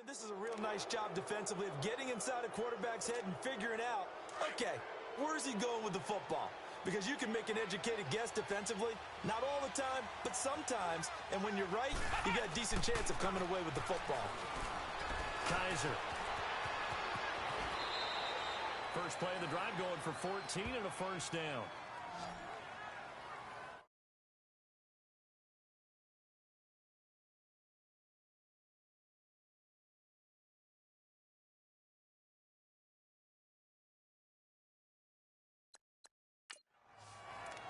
This is a real nice job defensively of getting inside a quarterback's head and figuring out, okay, where's he going with the football? Because you can make an educated guess defensively, not all the time, but sometimes. And when you're right, you got a decent chance of coming away with the football. Kaiser. First play of the drive going for 14 and a first down.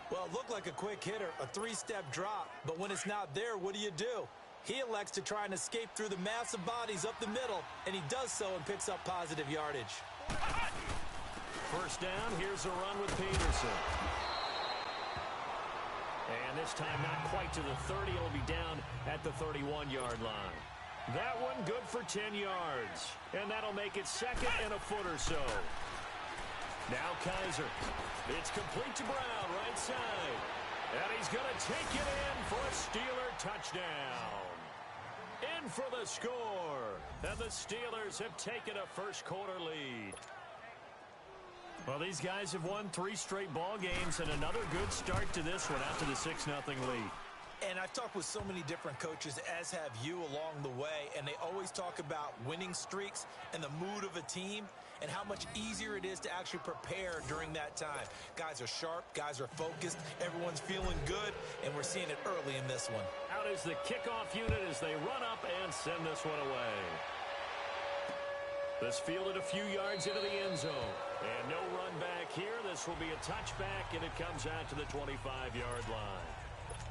Well, it looked like a quick hitter, a three-step drop, but when it's not there, what do? He elects to try and escape through the massive bodies up the middle, and he does so and picks up positive yardage. First down, here's a run with Peterson. And this time not quite to the 30, it'll be down at the 31-yard line. That one good for 10 yards, and that'll make it second and a foot or so. Now Kaiser. It's complete to Brown, right side. And he's going to take it in for a Steeler touchdown. In for the score. And the Steelers have taken a first-quarter lead. Well, these guys have won 3 straight ball games, and another good start to this one after the 6-0 lead. And I've talked with so many different coaches, as have you along the way, and they always talk about winning streaks and the mood of a team and how much easier it is to actually prepare during that time. Guys are sharp, guys are focused, everyone's feeling good, and we're seeing it early in this one. Out is the kickoff unit as they run up and send this one away. This fielded a few yards into the end zone. And no run back here. This will be a touchback, and it comes out to the 25-yard line.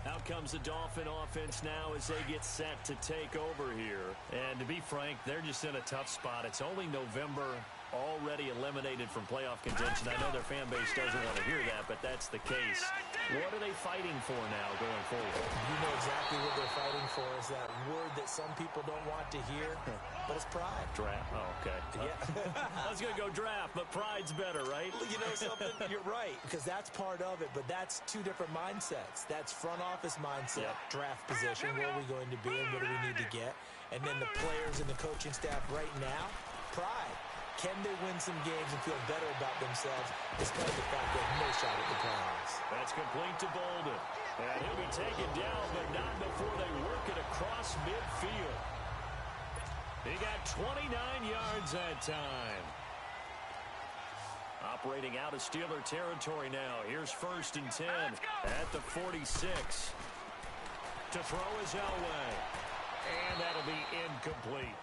Out comes the Dolphin offense now as they get set to take over here. And to be frank, they're just in a tough spot. It's only November, already eliminated from playoff contention. I know their fan base doesn't want to hear that, but that's the case. What are they fighting for now going forward? You know exactly what they're fighting for is that word that some people don't want to hear, but it's pride. Draft. Oh, okay. Yeah. I was going to go draft, but pride's better, right? You know something? You're right, because that's part of it, but that's two different mindsets. That's front office mindset, draft position, where are we going to be and what do we need to get? And then the players and the coaching staff right now, pride. Can they win some games and feel better about themselves despite the fact they have no shot at the playoffs? That's complete to Bolden. And he'll be taken down, but not before they work it across midfield. He got 29 yards that time. Operating out of Steeler territory now. Here's 1st and 10 at the 46. To throw is Elway. And that'll be incomplete.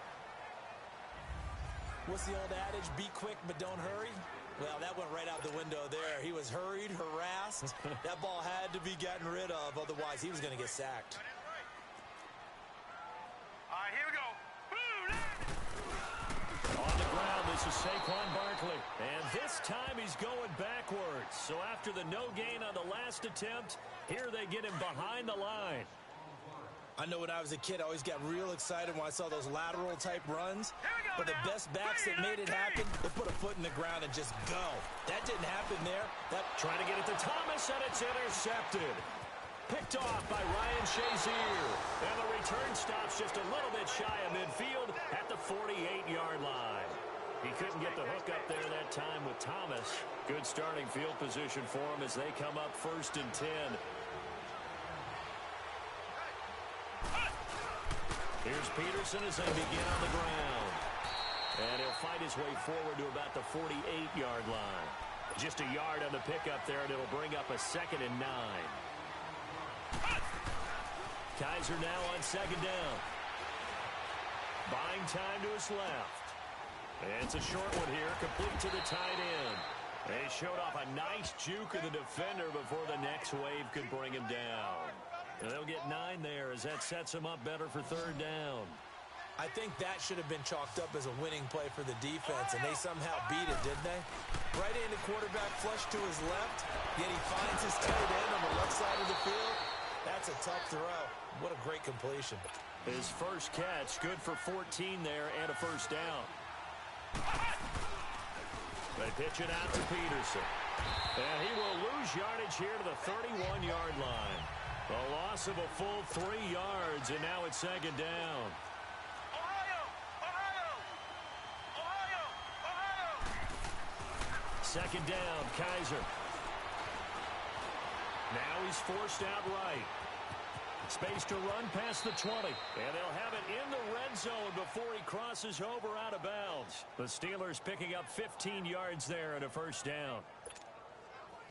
What's the old adage? Be quick, but don't hurry. Well, that went right out the window there. He was hurried, harassed. That ball had to be gotten rid of. Otherwise, he was going to get sacked. All right, here we go. On the ground, this is Saquon Barkley. And this time he's going backwards. So after the no gain on the last attempt, here they get him behind the line. I know when I was a kid, I always got real excited when I saw those lateral-type runs. But the best backs that made it happen, they put a foot in the ground and just go. That didn't happen there. Trying to get it to Thomas, and it's intercepted. Picked off by Ryan Shazier. And the return stops just a little bit shy of midfield at the 48-yard line. He couldn't get the hook up there that time with Thomas. Good starting field position for him as they come up 1st and 10. Here's Peterson as they begin on the ground. And he'll fight his way forward to about the 48-yard line. Just a yard on the pickup there, and it'll bring up a 2nd and 9. Kaiser now on 2nd down. Buying time to his left. It's a short one here, complete to the tight end. They showed off a nice juke of the defender before the next wave could bring him down. And they'll get 9 there as that sets him up better for 3rd down. I think that should have been chalked up as a winning play for the defense, and they somehow beat it, didn't they? Right-handed quarterback flush to his left, yet he finds his tight end on the left side of the field. That's a tough throw. What a great completion. His first catch, good for 14 there and a 1st down. They pitch it out to Peterson. And he will lose yardage here to the 31-yard line. A loss of a full 3 yards, and now it's 2nd down. Ohio! Second down, Kaiser. Now he's forced out right. Space to run past the 20. And they'll have it in the red zone before he crosses over out of bounds. The Steelers picking up 15 yards there and a first down.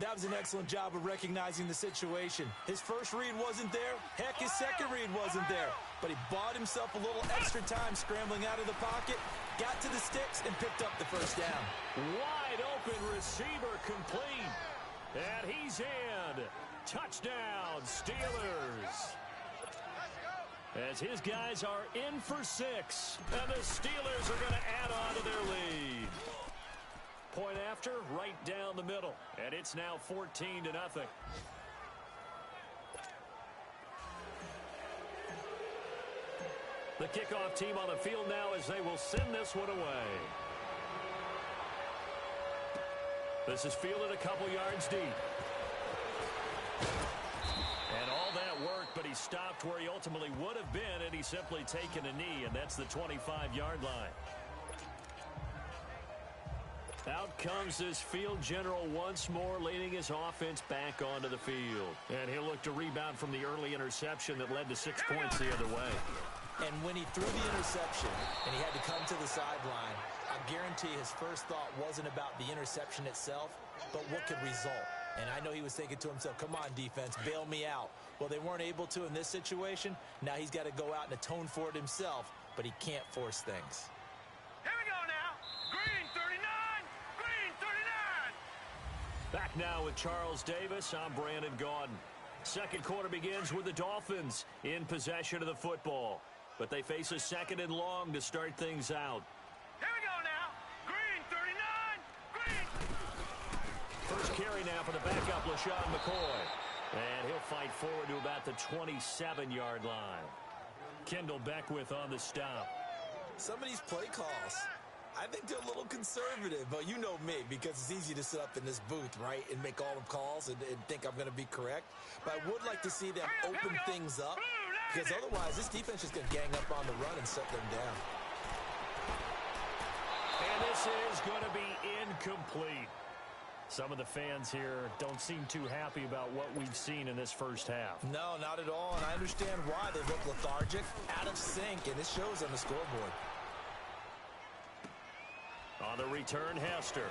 That was an excellent job of recognizing the situation. His first read wasn't there. Heck, his second read wasn't there. But he bought himself a little extra time scrambling out of the pocket, got to the sticks, and picked up the first down. Wide open receiver complete. And he's in. Touchdown, Steelers. As his guys are in for 6. And the Steelers are going to add on to their lead. Point after, right down the middle. And it's now 14-0. The kickoff team on the field now as they will send this one away. This is fielded a couple yards deep. And all that work, but he stopped where he ultimately would have been, and he's simply taken a knee, and that's the 25-yard line. Out comes this field general once more, leading his offense back onto the field. And he'll look to rebound from the early interception that led to 6 points the other way. And when he threw the interception and he had to come to the sideline, I guarantee his first thought wasn't about the interception itself, but what could result. And I know he was thinking to himself, come on, defense, bail me out. Well, they weren't able to in this situation. Now he's got to go out and atone for it himself, but he can't force things. Here we go now. Green 39. Green 39. Back now with Charles Davis. I'm Brandon Gaudin. Second quarter begins with the Dolphins in possession of the football. But they face a second and long to start things out. Here we go now. Green 39. Green. First carry now for the backup, LaShawn McCoy. And he'll fight forward to about the 27-yard line. Kendall Beckwith on the stop. Some of these play calls, I think they're a little conservative, but you know me, because it's easy to sit up in this booth, right, and make all the calls and think I'm going to be correct. But I would like to see them open things up, because otherwise this defense is going to gang up on the run and shut them down. And this is going to be incomplete. Some of the fans here don't seem too happy about what we've seen in this first half. No, not at all, and I understand why. They look lethargic, out of sync, and it shows on the scoreboard. On the return, Hester.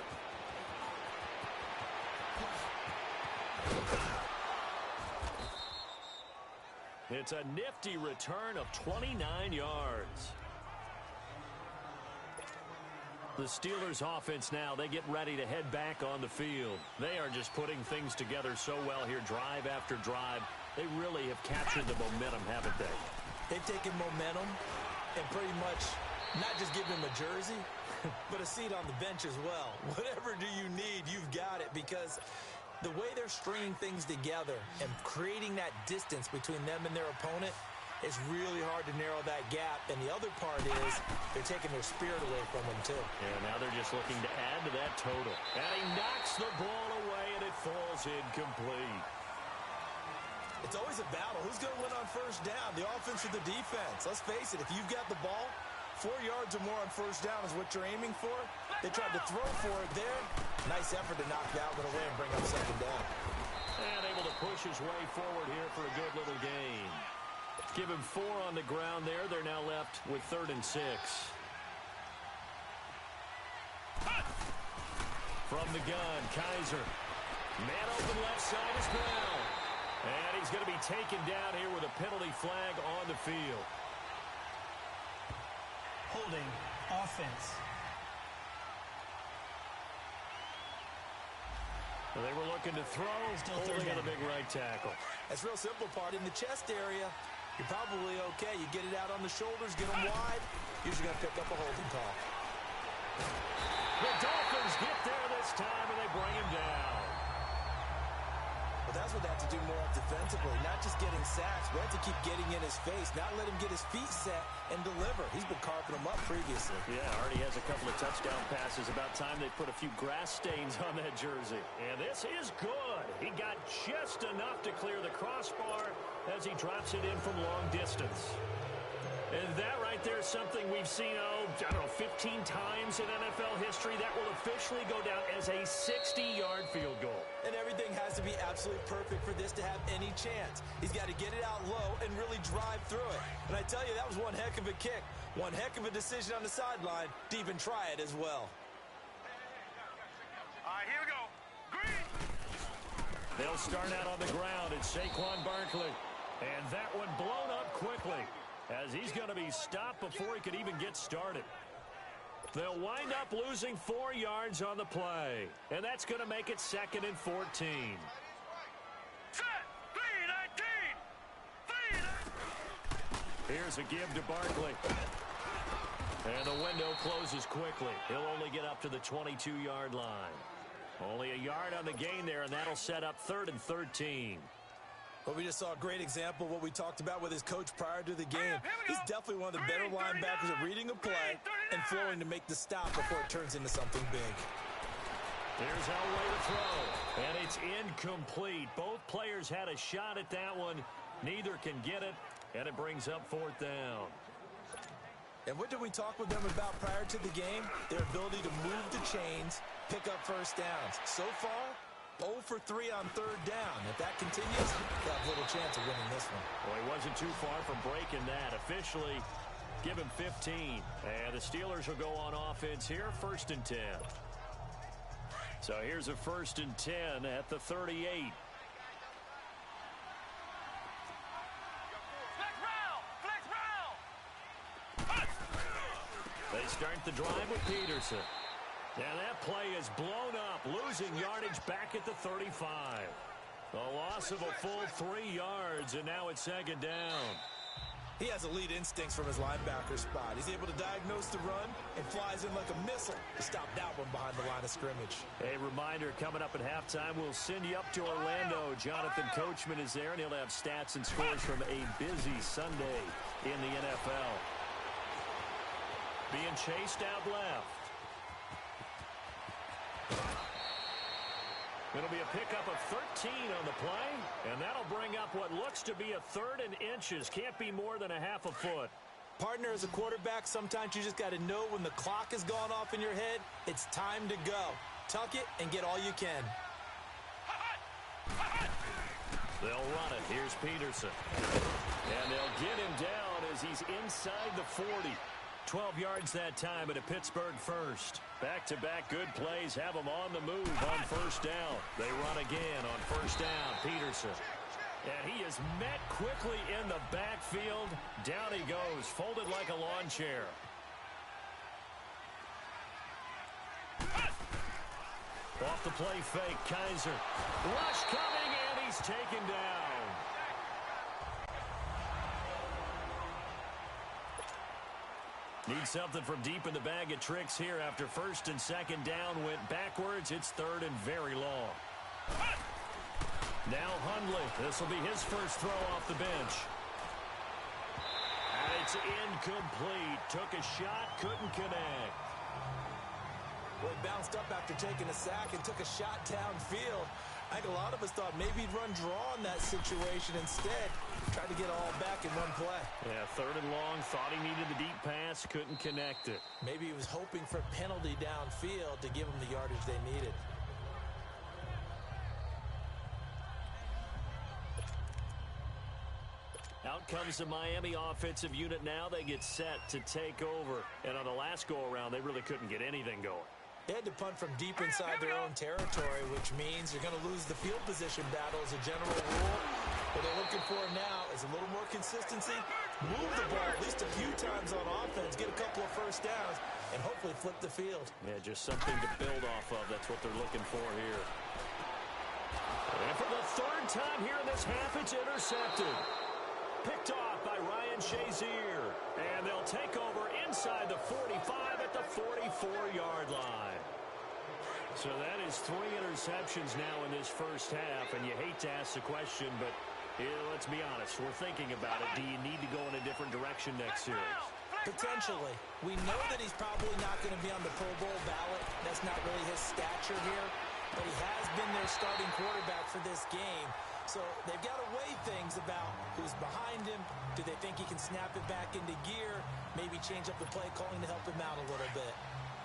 It's a nifty return of 29 yards. The Steelers offense now, they get ready to head back on the field. They are just putting things together so well here, drive after drive. They really have captured the momentum, haven't they? They've taken momentum and pretty much not just given him a jersey, but a seat on the bench as well. Whatever do you need, you've got it, because the way they're stringing things together and creating that distance between them and their opponent, it's really hard to narrow that gap. And the other part is they're taking their spirit away from them, too. Yeah, now they're just looking to add to that total. And he knocks the ball away, and it falls incomplete. It's always a battle. Who's going to win on first down, the offense or the defense? Let's face it, if you've got the ball, 4 yards or more on first down is what you're aiming for. They tried to throw for it there. Nice effort to knock that one away and bring up second down. And able to push his way forward here for a good little gain. Give him 4 on the ground there. They're now left with 3rd and 6. From the gun, Kaiser. Man open left side is Brown. And he's going to be taken down here with a penalty flag on the field. Holding offense. They were looking to throw, holding on a big right tackle. That's real simple part. In the chest area, you're probably okay. You get it out on the shoulders, get them wide. Usually going to pick up a holding call. The Dolphins get there this time, and they bring him down. But that's what they have to do more defensively, not just getting sacks, but have to keep getting in his face, not let him get his feet set and deliver. He's been carving them up previously. Yeah, already has a couple of touchdown passes. About time they put a few grass stains on that jersey. And this is good. He got just enough to clear the crossbar as he drops it in from long distance. And that right there is something we've seen, I don't know, 15 times in NFL history. That will officially go down as a 60-yard field goal. And everything has to be absolutely perfect for this to have any chance. He's got to get it out low and really drive through it. And I tell you, that was one heck of a kick. One heck of a decision on the sideline to even try it as well. All right, here we go. Green. They'll start out on the ground. It's Saquon Barkley. And that one blown up quickly, as he's going to be stopped before he could even get started. They'll wind up losing 4 yards on the play, and that's going to make it 2nd and 14. Set. 3-19. Here's a give to Barkley. And the window closes quickly. He'll only get up to the 22-yard line. Only a yard on the gain there, and that'll set up 3rd and 13. Well, we just saw a great example of what we talked about with his coach prior to the game. He's definitely one of the better linebackers at reading a play and flowing to make the stop before it turns into something big. Here's Elway to throw, and it's incomplete. Both players had a shot at that one. Neither can get it, and it brings up 4th down. And what did we talk with them about prior to the game? Their ability to move the chains, pick up first downs. So far, 0 for 3 on 3rd down. If that continues, they'll have little chance of winning this one. Well, he wasn't too far from breaking that. Officially, give him 15. And the Steelers will go on offense here, 1st and 10. So here's a 1st and 10 at the 38. They start the drive with Peterson. And that play is blown up, losing yardage back at the 35. A loss of a full 3 yards, and now it's 2nd down. He has elite instincts from his linebacker spot. He's able to diagnose the run and flies in like a missile to stop that one behind the line of scrimmage. A reminder, coming up at halftime, we'll send you up to Orlando. Jonathan Coachman is there, and he'll have stats and scores from a busy Sunday in the NFL. Being chased out left. It'll be a pickup of 13 on the play, and that'll bring up what looks to be a 3rd and inches. Can't be more than a half a foot. Partner, as a quarterback, sometimes you just got to know when the clock has gone off in your head, it's time to go. Tuck it and get all you can. They'll run it. Here's Peterson. And they'll get him down as he's inside the 40. 12 yards that time at a Pittsburgh first. Back-to-back good plays have them on the move on 1st down. They run again on 1st down. Peterson. And he is met quickly in the backfield. Down he goes, folded like a lawn chair. Off the play fake, Kaiser. Rush coming, and he's taken down. Need something from deep in the bag of tricks here after 1st and 2nd down went backwards. It's 3rd and very long. Now Hundley. This will be his first throw off the bench. And it's incomplete. Took a shot, couldn't connect. Well, he bounced up after taking a sack and took a shot downfield. I think a lot of us thought maybe he'd run draw in that situation. Instead, tried to get all back in one play. Yeah, 3rd and long. Thought he needed the deep pass. Couldn't connect it. Maybe he was hoping for a penalty downfield to give them the yardage they needed. Out comes the Miami offensive unit now. They get set to take over. And on the last go-around, they really couldn't get anything going. They had to punt from deep inside their own territory, which means you're going to lose the field position battle as a general rule. What they're looking for now is a little more consistency, move the ball at least a few times on offense, get a couple of 1st downs, and hopefully flip the field. Yeah, just something to build off of. That's what they're looking for here. And for the 3rd time here in this half, it's intercepted. Picked off by Ryan Shazier. And they'll take over inside the 45 at the 44-yard line. So that is 3 interceptions now in this 1st half. And you hate to ask the question, but let's be honest. We're thinking about it. Do you need to go in a different direction next series? Potentially. We know that he's probably not going to be on the Pro Bowl ballot. That's not really his stature here. but he has been their starting quarterback for this game. So they've got to weigh things about who's behind him. Do they think he can snap it back into gear? Maybe change up the play calling to help him out a little bit.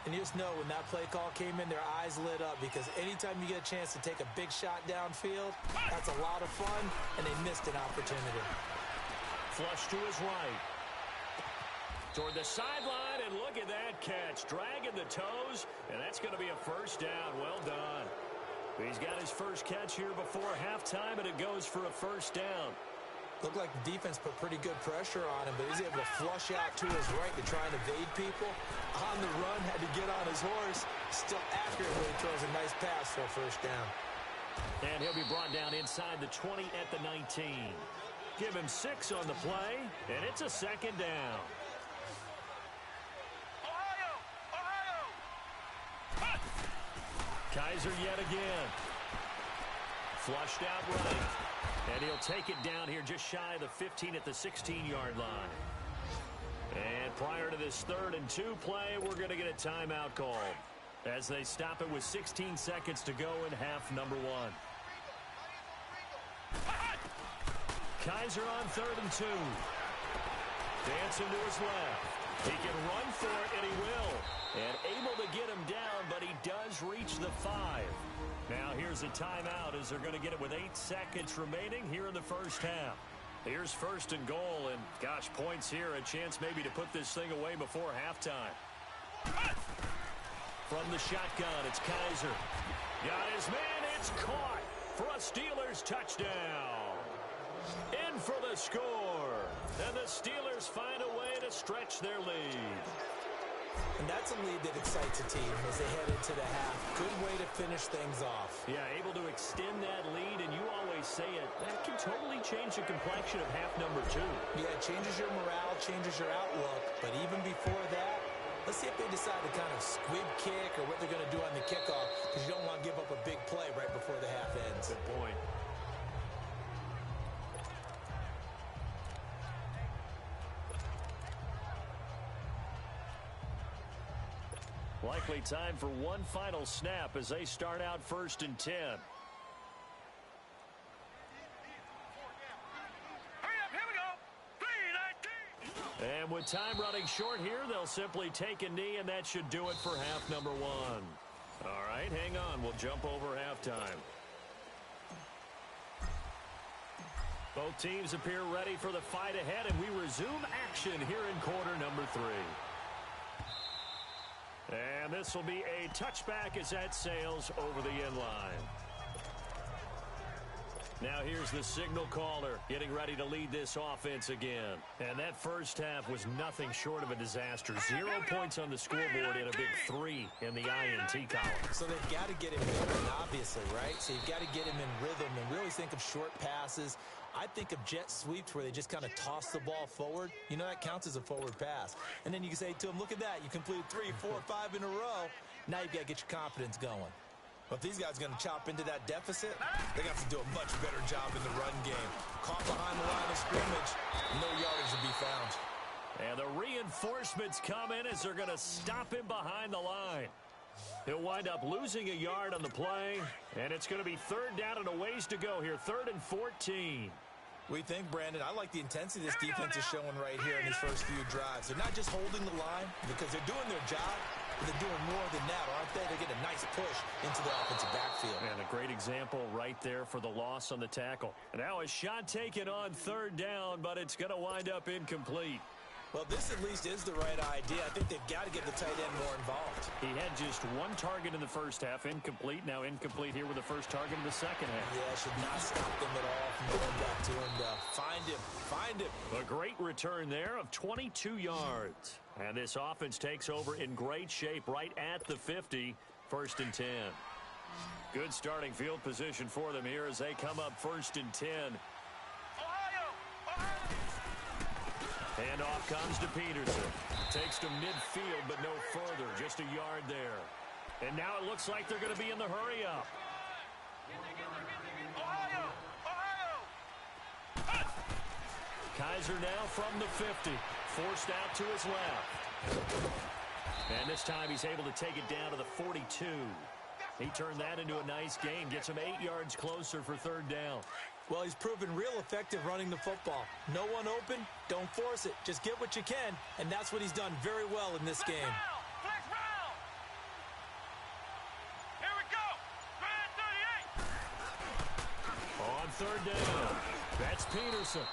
And you just know when that play call came in, their eyes lit up because anytime you get a chance to take a big shot downfield, that's a lot of fun, and they missed an opportunity. Flush to his right. Toward the sideline, and look at that catch. Dragging the toes, and that's going to be a first down. Well done. He's got his first catch here before halftime, and it goes for a first down. Looked like the defense put pretty good pressure on him, but he's able to flush out to his right to try and evade people. On the run, had to get on his horse. Still accurately throws a nice pass for a first down. And he'll be brought down inside the 20 at the 19. Give him 6 on the play, and it's a second down. Kaiser yet again. Flushed out right. And he'll take it down here just shy of the 15 at the 16-yard line. And prior to this 3rd and 2 play, we're going to get a timeout called as they stop it with 16 seconds to go in half number 1. Kaiser on 3rd and 2. Dancing to his left. He can run for it, and he will. And able to get him down, but he does reach the 5. Now here's a timeout as they're going to get it with 8 seconds remaining here in the first half. Here's 1st and goal, and gosh, points here, a chance maybe to put this thing away before halftime. From the shotgun, it's Kaiser. Got his man, it's caught for a Steelers touchdown. In for the score, and the Steelers find a way to stretch their lead. And that's a lead that excites a team as they head into the half. Good way to finish things off. Yeah, able to extend that lead, and you always say it, that can totally change the complexion of half number 2. Yeah, it changes your morale, changes your outlook. But even before that, let's see if they decide to kind of squib kick or what they're going to do on the kickoff, because you don't want to give up a big play right before the half ends. Good point. Likely time for one final snap as they start out 1st and 10. Hurry up, here we go. 3:19. And with time running short here, they'll simply take a knee, and that should do it for half number 1. All right, hang on. We'll jump over halftime. Both teams appear ready for the fight ahead, and we resume action here in quarter number 3. And this will be a touchback as that sails over the end line. Now here's the signal caller getting ready to lead this offense again. And that first half was nothing short of a disaster. 0 points on the scoreboard and a big 3 in the INT column. So they've got to get him moving, obviously, right? So you've got to get him in rhythm and really think of short passes. I think of jet sweeps where they just kind of toss the ball forward. You know, that counts as a forward pass. And then you can say to him, look at that. You completed 3, 4, 5 in a row. Now you've got to get your confidence going. But if these guys are going to chop into that deficit, they got to do a much better job in the run game. Caught behind the line of scrimmage, no yardage to be found. And the reinforcements come in as they're going to stop him behind the line. He'll wind up losing a yard on the play, and it's going to be 3rd down and a ways to go here, 3rd and 14. We think, Brandon, I like the intensity this defense is showing right here in these first few drives. They're not just holding the line because they're doing their job, but they're doing more than that, aren't they? They're getting a nice push into the offensive backfield. And a great example right there for the loss on the tackle. And now a shot taken on 3rd down, but it's going to wind up incomplete. Well, this at least is the right idea. I think they've got to get the tight end more involved. He had just 1 target in the first half, incomplete. Now incomplete here with the first target in the second half. Yeah, should not stop them at all from going back to him. Find him. A great return there of 22 yards. And this offense takes over in great shape right at the 50, 1st and 10. Good starting field position for them here as they come up 1st and 10. Handoff comes to Peterson. Takes to midfield, but no further. Just a yard there. And now it looks like they're going to be in the hurry-up. Kaiser now from the 50. Forced out to his left. And this time he's able to take it down to the 42. He turned that into a nice gain, gets him 8 yards closer for third down. Well, he's proven real effective running the football. No one open, don't force it. Just get what you can, and that's what he's done very well in this game. Flex round. Here we go. Grand 38. On third down, that's Peterson.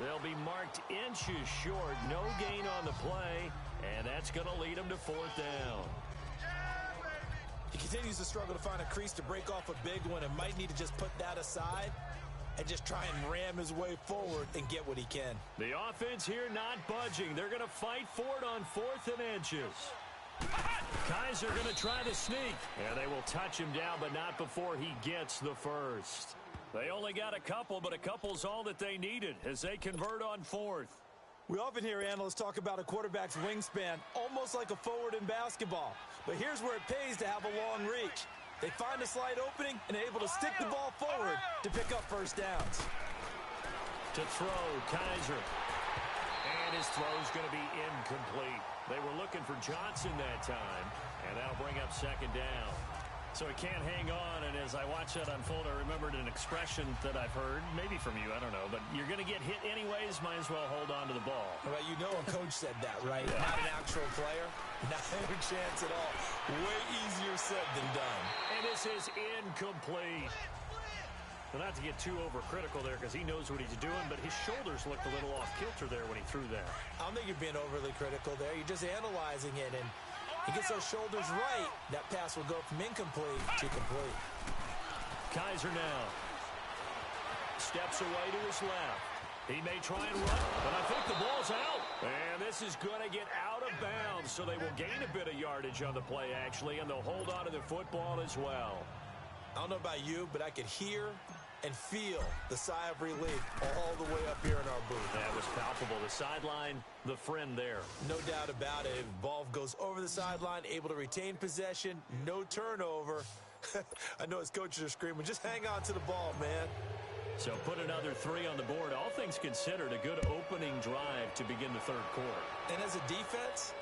They'll be marked inches short. No gain on the play, and that's going to lead them to fourth down. He continues to struggle to find a crease to break off a big one and might need to just put that aside and just try and ram his way forward and get what he can. The offense here not budging. They're going to fight for it on 4th and inches. Kaiser going to try the sneak. And they will touch him down, but not before he gets the first. They only got a couple, but a couple's all that they needed as they convert on 4th. We often hear analysts talk about a quarterback's wingspan, almost like a forward in basketball. But here's where it pays to have a long reach. They find a slight opening and able to stick the ball forward to pick up first downs. To throw, Kaiser. And his throw's going to be incomplete. They were looking for Johnson that time, and that'll bring up second down. So he can't hang on, and as I watch that unfold, I remembered an expression that I've heard, maybe from you, I don't know, but you're going to get hit anyways, might as well hold on to the ball. Well, you know a coach said that, right? Yeah. Not an actual player. Not a chance at all. Way easier said than done. And this is incomplete. Well, not to get too overcritical there because he knows what he's doing, but his shoulders looked a little off kilter there when he threw that. I don't think you're being overly critical there. You're just analyzing it, and he gets those shoulders right. That pass will go from incomplete to complete. Kaiser now steps away to his left. He may try and run, but I think the ball's out. And this is going to get out of bounds, so they will gain a bit of yardage on the play, actually, and they'll hold on to the football as well. I don't know about you, but I could hear and feel the sigh of relief all the way up here in our booth. That was palpable. The sideline, the friend there. No doubt about it. Ball goes over the sideline, able to retain possession, no turnover. I know his coaches are screaming, just hang on to the ball, man. So put another 3 on the board. All things considered, a good opening drive to begin the third quarter. And as a defense,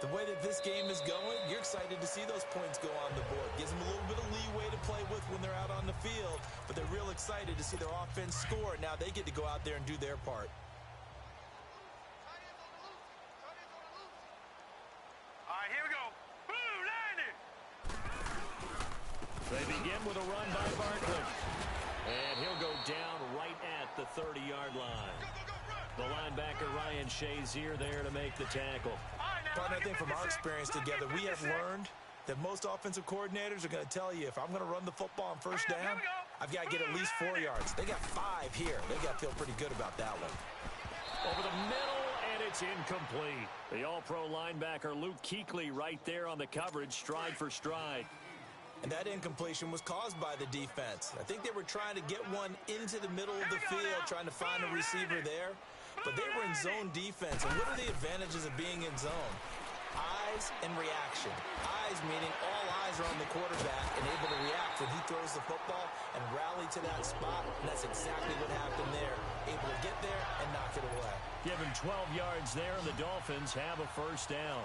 the way that this game is going, you're excited to see those points go on the board. Gives them a little bit of leeway to play with when they're out on the field, but they're real excited to see their offense score. Now they get to go out there and do their part. All right, here we go. Blue, landing. They begin with a run by Barkley. And he'll go down right at the 30-yard line. The linebacker, Ryan Shazier, there to make the tackle. But I think from our experience together, we have learned that most offensive coordinators are going to tell you, if I'm going to run the football on first down, I've got to get at least 4 yards. They got 5 here. They got to feel pretty good about that one. Over the middle, and it's incomplete. The all-pro linebacker, Luke Kuechly, right there on the coverage, stride for stride. And that incompletion was caused by the defense. I think they were trying to get one into the middle of the field, trying to find a receiver there. But they were in zone defense. And what are the advantages of being in zone? Eyes and reaction. Eyes meaning all eyes are on the quarterback and able to react when he throws the football and rally to that spot. And that's exactly what happened there. Able to get there and knock it away. Give him 12 yards there, and the Dolphins have a first down.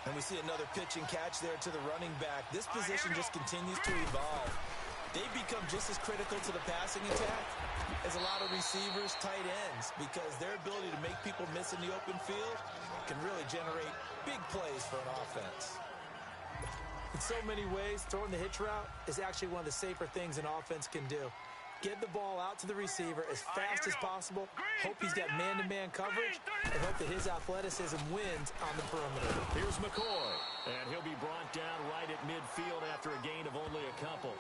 And we see another pitch and catch there to the running back. This position just continues to evolve. They become just as critical to the passing attack as a lot of receivers, tight ends, because their ability to make people miss in the open field can really generate big plays for an offense. In so many ways, throwing the hitch route is actually one of the safer things an offense can do. Get the ball out to the receiver as fast as possible, hope he's got man-to-man coverage, and hope that his athleticism wins on the perimeter. Here's McCoy, and he'll be brought down right at midfield after a gain of only a couple.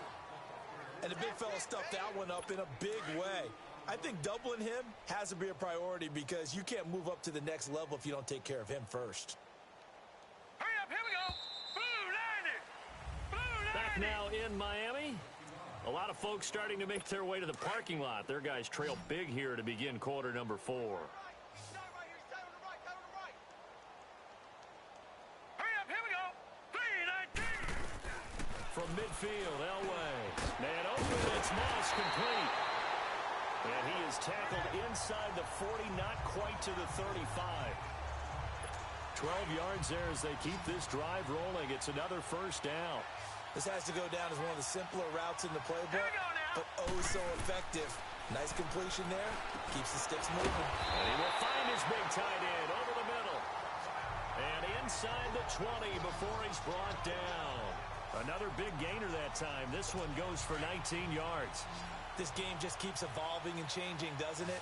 And the big fella stuffed that one up in a big way. I think doubling him has to be a priority because you can't move up to the next level if you don't take care of him first. Hurry up, here we go. Blue, landing. Blue, landing. Back now in Miami. A lot of folks starting to make their way to the parking lot. Their guys trail big here to begin quarter number 4. Hurry up, here we go. 3-19. From midfield, Elway. Man open, it's Moss complete. And he is tackled inside the 40, not quite to the 35. 12 yards there as they keep this drive rolling. It's another first down. This has to go down as one of the simpler routes in the playbook, but oh so effective. Nice completion there. Keeps the sticks moving. And he will find his big tight end over the middle. And inside the 20 before he's brought down. Another big gainer that time. This one goes for 19 yards. This game just keeps evolving and changing, doesn't it?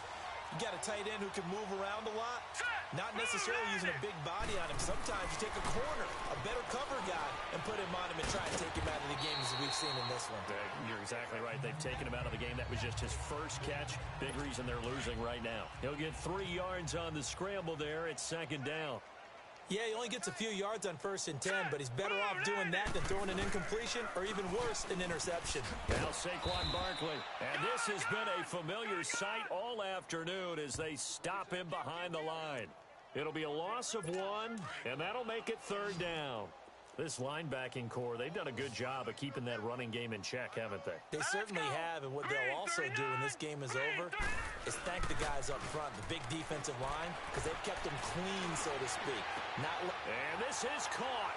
You got a tight end who can move around a lot. Not necessarily using a big body on him. Sometimes you take a corner, a better cover guy, and put him on him and try and take him out of the game as we've seen in this one. You're exactly right. They've taken him out of the game. That was just his first catch. Big reason they're losing right now. He'll get 3 yards on the scramble there. It's second down. Yeah, he only gets a few yards on 1st and 10, but he's better off doing that than throwing an incompletion or even worse, an interception. Now Saquon Barkley. And this has been a familiar sight all afternoon as they stop him behind the line. It'll be a loss of 1, and that'll make it 3rd down. This linebacking core, they've done a good job of keeping that running game in check, haven't they? They certainly have, and what they'll also do when this game is over is thank the guys up front, the big defensive line, because they've kept them clean, so to speak. And this is caught.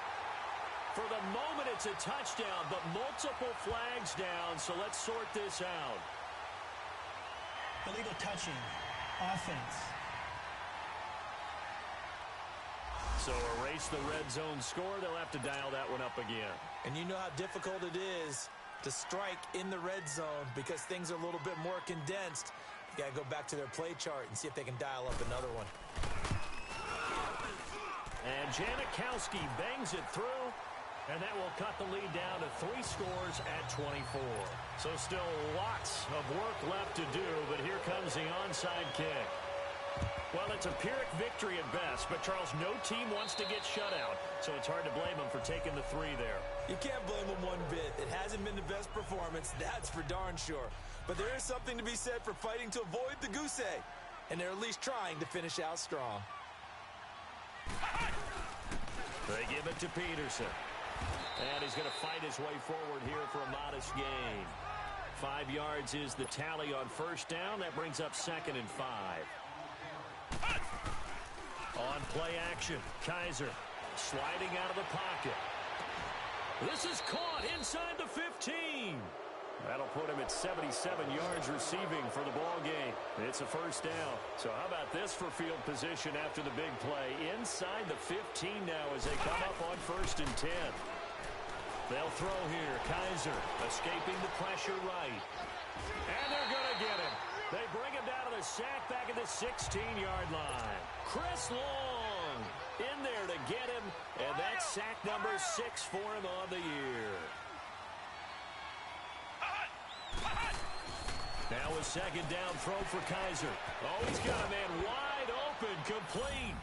For the moment, it's a touchdown, but multiple flags down, so let's sort this out. Illegal touching. Offense. So erase the red zone score. They'll have to dial that one up again. And you know how difficult it is to strike in the red zone because things are a little bit more condensed. You got to go back to their play chart and see if they can dial up another one. And Janikowski bangs it through, and that will cut the lead down to 3 scores at 24. So still lots of work left to do, but here comes the onside kick. Well, it's a Pyrrhic victory at best, but, Charles, no team wants to get shut out, so it's hard to blame them for taking the 3 there. You can't blame them one bit. It hasn't been the best performance, that's for darn sure. But there is something to be said for fighting to avoid the goose egg, and they're at least trying to finish out strong. They give it to Peterson. And he's going to fight his way forward here for a modest gain. 5 yards is the tally on 1st down. That brings up 2nd and 5. On play action, Kaiser sliding out of the pocket. This is caught inside the 15. That'll put him at 77 yards receiving for the ball game. It's a 1st down. So how about this for field position after the big play? Inside the 15 now as they come up on 1st and 10. They'll throw here. Kaiser escaping the pressure right. And they're going to get him. They bring him down to the sack back at the 16-yard line. Chris Long in there to get him, and that's sack number 6 for him on the year. Now a 2nd down throw for Kaiser. Oh, he's got a man wide open, complete.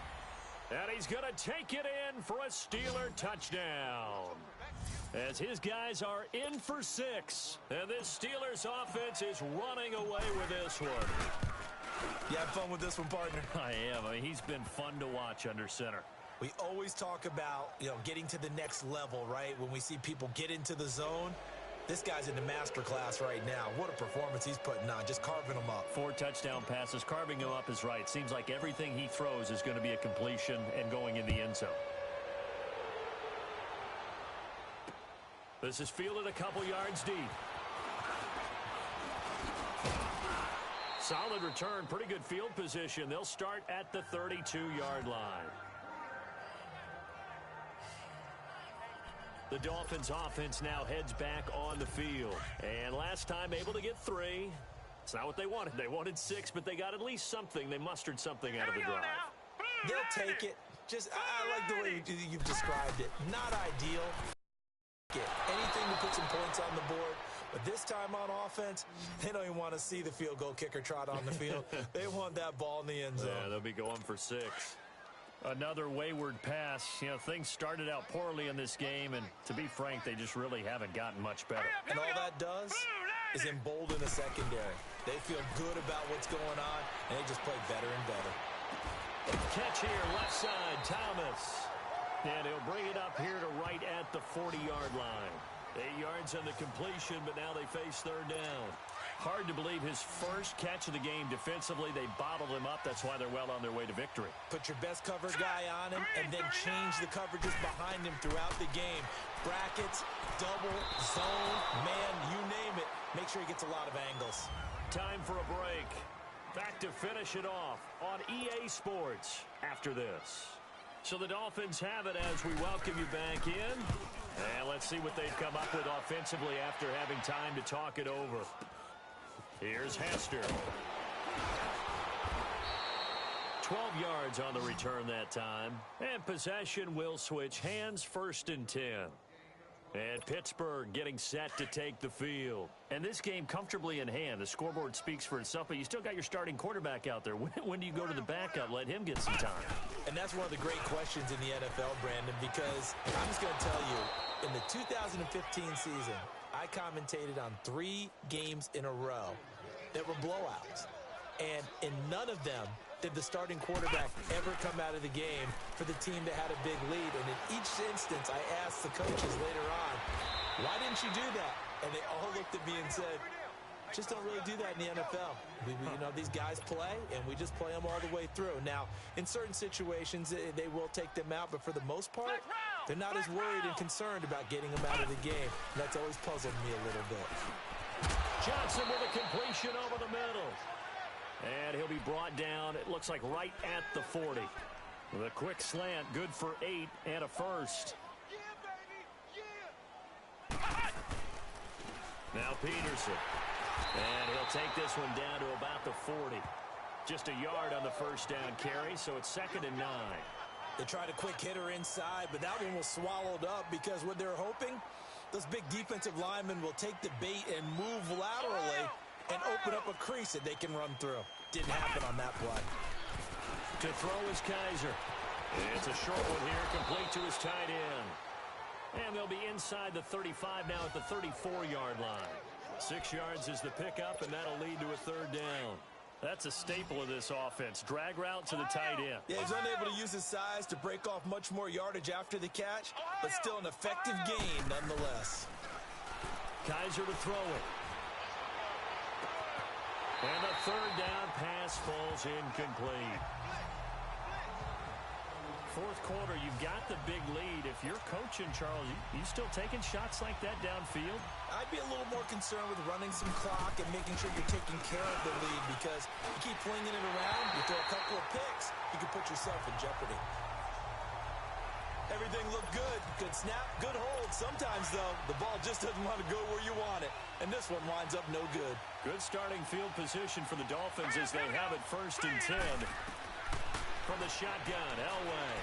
And he's going to take it in for a Steeler touchdown. As his guys are in for 6. And this Steelers offense is running away with this one. You have fun with this one, partner? I am. I mean, he's been fun to watch under center. We always talk about, getting to the next level, right? When we see people get into the zone. This guy's in the master class right now. What a performance he's putting on, just carving them up. 4 touchdown passes. Carving him up is right. Seems like everything he throws is going to be a completion and going in the end zone. This is fielded a couple yards deep. Solid return, pretty good field position. They'll start at the 32-yard line. The Dolphins offense now heads back on the field. And last time able to get 3. It's not what they wanted. They wanted 6, but they got at least something. They mustered something out of the drive. They'll take it. I like the way you've described it. Not ideal. Anything to put some points on the board. But this time on offense, they don't even want to see the field goal kicker trot on the field. They want that ball in the end zone. Yeah, they'll be going for 6. Another wayward pass. Things started out poorly in this game, and to be frank, they just really haven't gotten much better. And all that does is embolden the secondary. They feel good about what's going on, and they just play better and better. Catch here, left side, Thomas. And he'll bring it up here to right at the 40-yard line. 8 yards on the completion, but now they face 3rd down. Hard to believe his first catch of the game defensively. They bottled him up. That's why they're well on their way to victory. Put your best cover guy on him and then change the coverages behind him throughout the game. Brackets, double, zone, man, you name it. Make sure he gets a lot of angles. Time for a break. Back to finish it off on EA Sports after this. So the Dolphins have it as we welcome you back in. And let's see what they've come up with offensively after having time to talk it over. Here's Hester. 12 yards on the return that time. And possession will switch hands, 1st and 10. And Pittsburgh getting set to take the field. And this game comfortably in hand. The scoreboard speaks for itself, but you still got your starting quarterback out there. When do you go to the backup? Let him get some time. And that's one of the great questions in the NFL, Brandon, because I'm just going to tell you, in the 2015 season, I commentated on 3 games in a row that were blowouts. And in none of them did the starting quarterback ever come out of the game for the team that had a big lead. And in each instance, I asked the coaches later on, why didn't you do that? And they all looked at me and said, just don't really do that in the NFL. You know, these guys play, and we just play them all the way through. Now, in certain situations, they will take them out, but for the most part, they're not as worried and concerned about getting them out of the game. And that's always puzzled me a little bit. Johnson with a completion over the middle. And he'll be brought down, it looks like right at the 40. With a quick slant, good for 8 and a first. Now Peterson. And he'll take this one down to about the 40. Just a yard on the first down carry, so it's 2nd and 9. They tried a quick hitter inside, but that one was swallowed up because what they're hoping, those big defensive linemen will take the bait and move laterally and open up a crease that they can run through. Didn't happen on that play. To throw is Kaiser. It's a short one here, complete to his tight end. And they'll be inside the 35 now at the 34-yard line. 6 yards is the pickup, and that'll lead to a 3rd down. That's a staple of this offense. Drag route to the tight end. Yeah, he's unable to use his size to break off much more yardage after the catch, but still an effective gain nonetheless. Kaiser to throw it. And the 3rd down pass falls incomplete. 4th quarter, you've got the big lead. If you're coaching, Charles, you still taking shots like that downfield? I'd be a little more concerned with running some clock and making sure you're taking care of the lead, because you keep flinging it around, you throw a couple of picks, you can put yourself in jeopardy. Everything looked good. Good snap, good hold. Sometimes, though, the ball just doesn't want to go where you want it. And this one winds up no good. Good starting field position for the Dolphins as they have it 1st and 10. From the shotgun, Elway.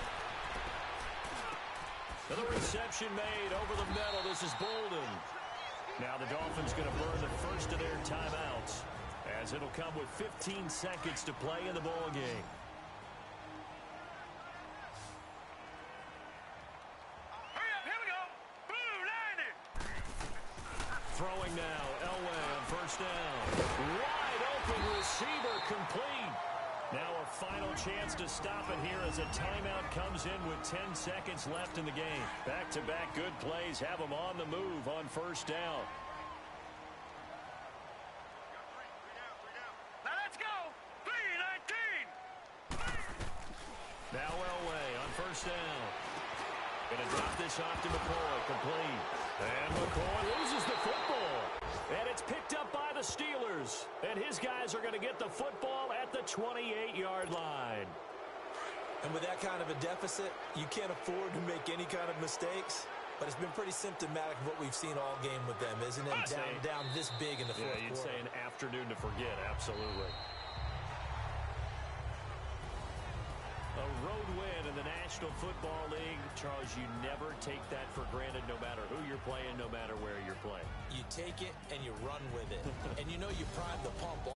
And the reception made over the middle. This is Bolden. Now the Dolphins going to burn the first of their timeouts, as it'll come with 15 seconds to play in the ball game. Hurry up, here we go. Blue, line it. Throwing now, Elway on 1st down. Wide open receiver, complete. Now a final chance to stop it here as a timeout comes in with 10 seconds left in the game. Back-to-back good plays have them on the move on 1st down. Now let's go. 3-19. Now Elway on 1st down. Going to drop this off to McCoy, complete. And McCoy loses the football. And it's picked up by the Steelers. And his guys are going to get the football at the 28-yard line. And with that kind of a deficit, you can't afford to make any kind of mistakes. But it's been pretty symptomatic of what we've seen all game with them, isn't it? Down this big in the 4th quarter. Yeah, you'd say an afternoon to forget, absolutely. A road win in the National Football League. Charles, you never take that for granted no matter who you're playing, no matter where you're playing. You take it and you run with it. And you know you prime the pump